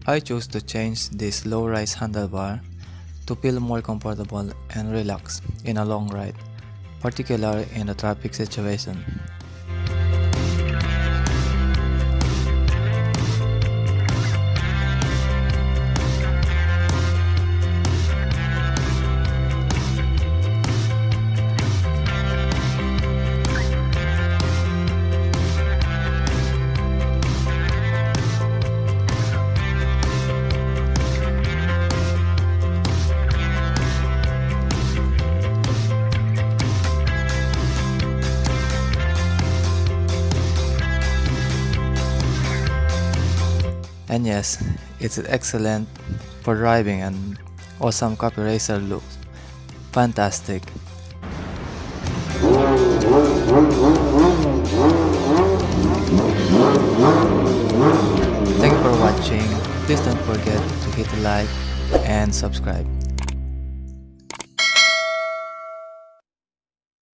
I chose to change this low-rise handlebar to feel more comfortable and relaxed in a long ride, particularly in a traffic situation. And yes, it's excellent for driving and awesome copy racer looks. Fantastic. Thank you for watching. Please don't forget to hit like and subscribe.